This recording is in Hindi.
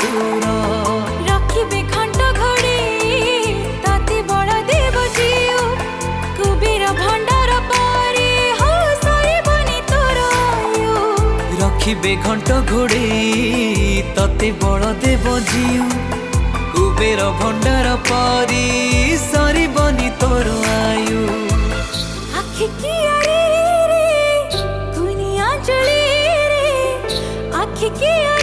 तुर रखिबे घंट घड़ी ताते बड़ देव जीव कुबेर भंडार पारी हो सरिबनी तोर आयु रखिबे घंट घोड़े तते बड़ देव जीव कुबेर भंडार पारी सरिबनी तोर आयु आखि किया रे दुनिया जली रे आखि किया